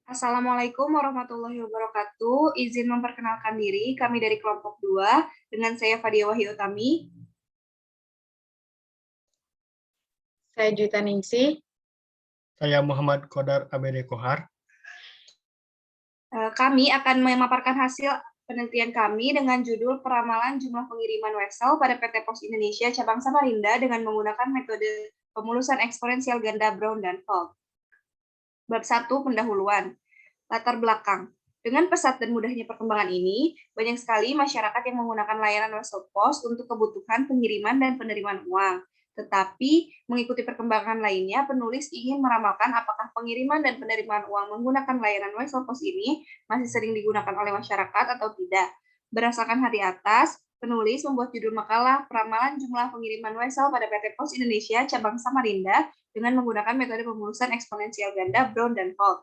Assalamualaikum warahmatullahi wabarakatuh. Izin memperkenalkan diri, kami dari kelompok 2, dengan saya Fadia Wahyu Utami. Saya Juita Ningsih. Saya Muhammad Qadar ABD Kohar. Kami akan memaparkan hasil penelitian kami dengan judul Peramalan Jumlah Pengiriman Wesel pada PT Pos Indonesia Cabang Samarinda dengan menggunakan metode pemulusan eksponensial ganda Brown dan Fogg. Bab 1, pendahuluan. Latar belakang. Dengan pesat dan mudahnya perkembangan ini, banyak sekali masyarakat yang menggunakan layanan Wesel Pos untuk kebutuhan pengiriman dan penerimaan uang. Tetapi, mengikuti perkembangan lainnya, penulis ingin meramalkan apakah pengiriman dan penerimaan uang menggunakan layanan Wesel Pos ini masih sering digunakan oleh masyarakat atau tidak. Berdasarkan hal di atas, penulis membuat judul makalah Peramalan Jumlah Pengiriman Wesel pada PT Pos Indonesia Cabang Samarinda dengan menggunakan metode pemulusan eksponensial ganda Brown dan Fogg.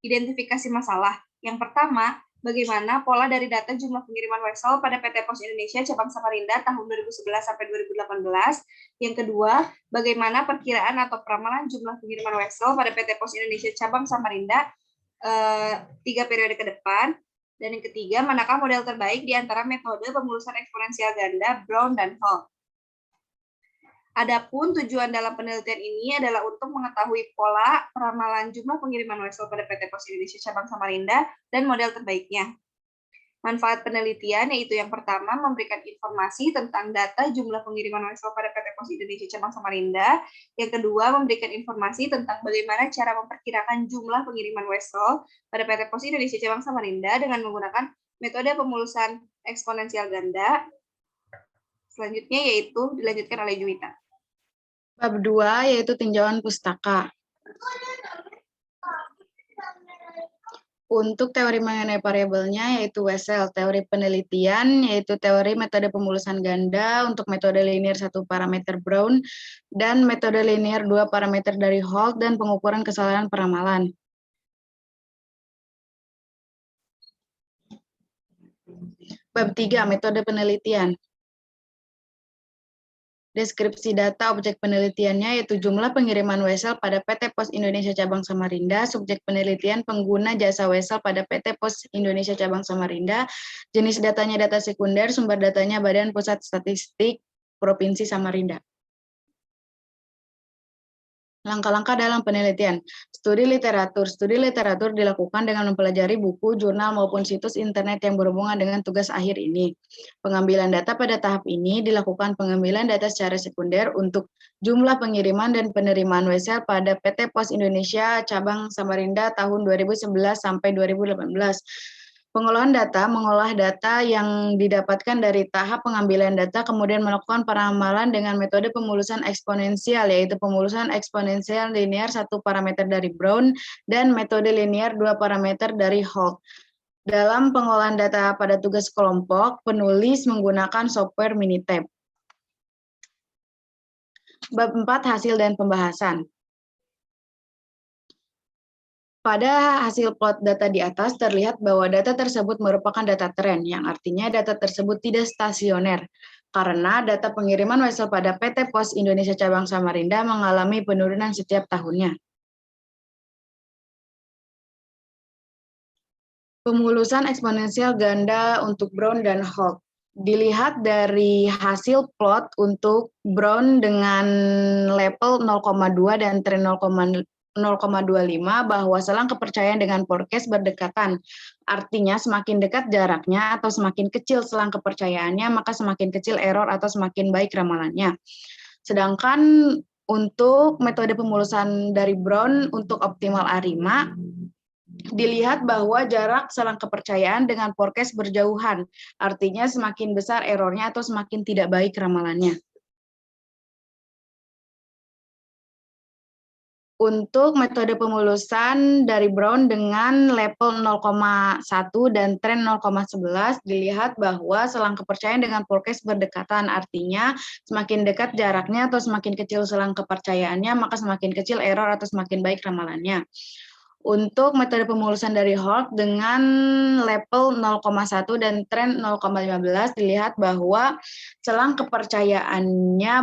Identifikasi masalah. Yang pertama, bagaimana pola dari data jumlah pengiriman Wesel pada PT Pos Indonesia Cabang Samarinda tahun 2011 sampai 2018. Yang kedua, bagaimana perkiraan atau peramalan jumlah pengiriman Wesel pada PT Pos Indonesia Cabang Samarinda 3 periode ke depan. Dan yang ketiga, manakah model terbaik di antara metode pemulusan eksponensial ganda Brown dan Fogg. Adapun tujuan dalam penelitian ini adalah untuk mengetahui pola peramalan jumlah pengiriman Wesel pada PT Pos Indonesia Cabang Samarinda dan model terbaiknya. Manfaat penelitian yaitu yang pertama, memberikan informasi tentang data jumlah pengiriman Wesel pada PT Pos Indonesia Cabang Samarinda. Yang kedua, memberikan informasi tentang bagaimana cara memperkirakan jumlah pengiriman Wesel pada PT Pos Indonesia Cabang Samarinda dengan menggunakan metode pemulusan eksponensial ganda. Selanjutnya yaitu dilanjutkan oleh Juwita. Bab 2 yaitu tinjauan pustaka. Untuk teori mengenai variabelnya yaitu Wesel, teori penelitian yaitu teori metode pemulusan ganda untuk metode linear 1 parameter Brown dan metode linear 2 parameter dari Hall dan pengukuran kesalahan peramalan. Bab 3 metode penelitian. Deskripsi data objek penelitiannya yaitu jumlah pengiriman Wesel pada PT Pos Indonesia Cabang Samarinda, subjek penelitian pengguna jasa Wesel pada PT Pos Indonesia Cabang Samarinda, jenis datanya data sekunder, sumber datanya Badan Pusat Statistik Provinsi Samarinda. Langkah-langkah dalam penelitian. Studi literatur. Studi literatur dilakukan dengan mempelajari buku, jurnal, maupun situs internet yang berhubungan dengan tugas akhir ini. Pengambilan data pada tahap ini dilakukan pengambilan data secara sekunder untuk jumlah pengiriman dan penerimaan Wesel pada PT Pos Indonesia Cabang Samarinda tahun 2011 sampai 2018. Pengolahan data, mengolah data yang didapatkan dari tahap pengambilan data, kemudian melakukan peramalan dengan metode pemulusan eksponensial, yaitu pemulusan eksponensial linear 1 parameter dari Brown dan metode linear 2 parameter dari Hall. Dalam pengolahan data pada tugas kelompok, penulis menggunakan software Minitab. Bab 4 hasil dan pembahasan. Pada hasil plot data di atas terlihat bahwa data tersebut merupakan data tren, yang artinya data tersebut tidak stasioner, karena data pengiriman Wesel pada PT Pos Indonesia Cabang Samarinda mengalami penurunan setiap tahunnya. Pemulusan eksponensial ganda untuk Brown dan Hall. Dilihat dari hasil plot untuk Brown dengan level 0,2 dan tren 0,25 bahwa selang kepercayaan dengan forecast berdekatan. Artinya semakin dekat jaraknya atau semakin kecil selang kepercayaannya, maka semakin kecil error atau semakin baik ramalannya. Sedangkan untuk metode pemulusan dari Brown untuk optimal ARIMA, dilihat bahwa jarak selang kepercayaan dengan forecast berjauhan. Artinya semakin besar errornya atau semakin tidak baik ramalannya. Untuk metode pemulusan dari Brown dengan level 0,1 dan tren 0,11 dilihat bahwa selang kepercayaan dengan forecast berdekatan, artinya semakin dekat jaraknya atau semakin kecil selang kepercayaannya, maka semakin kecil error atau semakin baik ramalannya. Untuk metode pemulusan dari Holt dengan level 0,1 dan tren 0,15 dilihat bahwa selang kepercayaannya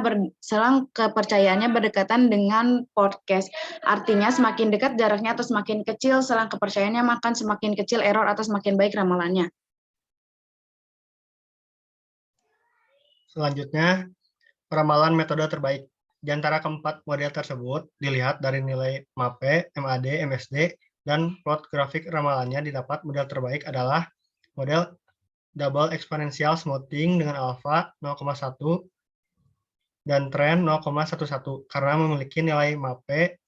berdekatan dengan podcast. Artinya semakin dekat jaraknya atau semakin kecil selang kepercayaannya, maka semakin kecil error atau semakin baik ramalannya. Selanjutnya, peramalan metode terbaik. Di antara keempat model tersebut, dilihat dari nilai MAPE, MAD, MSD, dan plot grafik ramalannya didapat model terbaik adalah model double exponential smoothing dengan alpha 0,1 dan tren 0,11 karena memiliki nilai MAPE,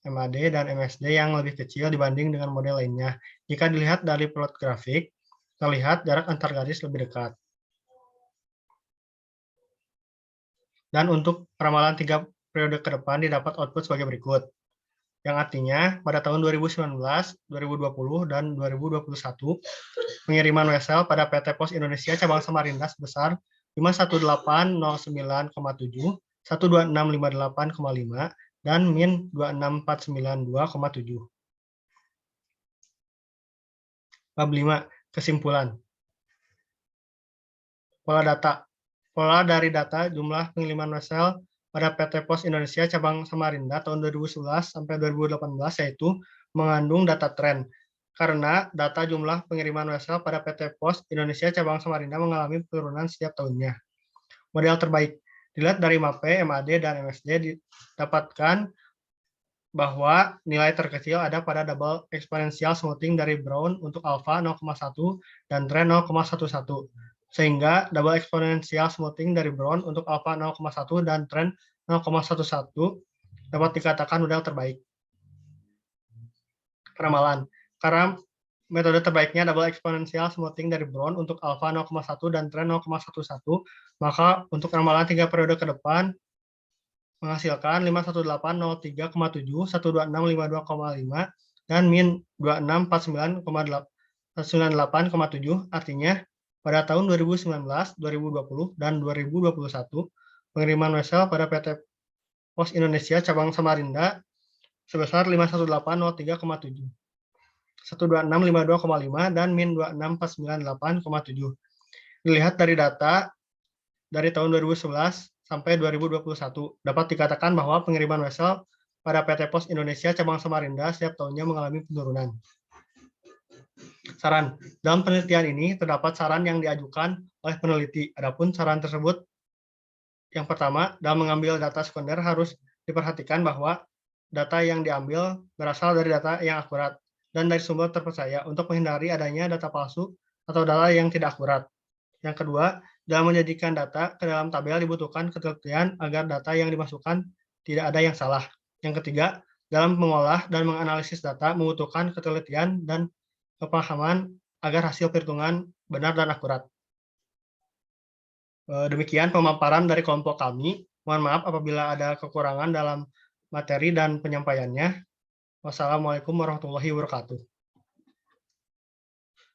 MAD, dan MSD yang lebih kecil dibanding dengan model lainnya. Jika dilihat dari plot grafik, terlihat jarak antar garis lebih dekat. Dan untuk ramalan 3 periode ke depan didapat output sebagai berikut. Yang artinya pada tahun 2019, 2020, dan 2021, pengiriman wesel pada PT Pos Indonesia Cabang Samarinda sebesar 51809,7, 12658,5, dan min 26492,7. Bab 5. Kesimpulan. Pola data. Pola dari data jumlah pengiriman wesel pada PT Pos Indonesia Cabang Samarinda tahun 2011 sampai 2018 yaitu mengandung data tren. Karena data jumlah pengiriman wesel pada PT Pos Indonesia Cabang Samarinda mengalami penurunan setiap tahunnya. Model terbaik. Dilihat dari MAPE, MAD, dan MSD didapatkan bahwa nilai terkecil ada pada double exponential smoothing dari Brown untuk alpha 0,1 dan tren 0,11. Sehingga double exponential smoothing dari Brown untuk alpha 0,1 dan tren 0,11 dapat dikatakan model terbaik. Ramalan. Karena metode terbaiknya double exponential smoothing dari Brown untuk alpha 0,1 dan tren 0,11, maka untuk ramalan 3 periode ke depan menghasilkan 51803,7, 12652,5, dan min 26498,7, artinya pada tahun 2019, 2020, dan 2021, pengiriman wesel pada PT Pos Indonesia Cabang Samarinda sebesar 51803,7, 12652,5, dan min 26498,7. Dilihat dari data dari tahun 2011 sampai 2021, dapat dikatakan bahwa pengiriman wesel pada PT Pos Indonesia Cabang Samarinda setiap tahunnya mengalami penurunan. Saran. Dalam penelitian ini terdapat saran yang diajukan oleh peneliti. Adapun saran tersebut, yang pertama, dalam mengambil data sekunder harus diperhatikan bahwa data yang diambil berasal dari data yang akurat dan dari sumber terpercaya untuk menghindari adanya data palsu atau data yang tidak akurat. Yang kedua, dalam menjadikan data ke dalam tabel dibutuhkan ketelitian agar data yang dimasukkan tidak ada yang salah. Yang ketiga, dalam mengolah dan menganalisis data membutuhkan ketelitian dan kepahaman agar hasil perhitungan benar dan akurat. Demikian pemaparan dari kelompok kami. Mohon maaf apabila ada kekurangan dalam materi dan penyampaiannya. Wassalamualaikum warahmatullahi wabarakatuh.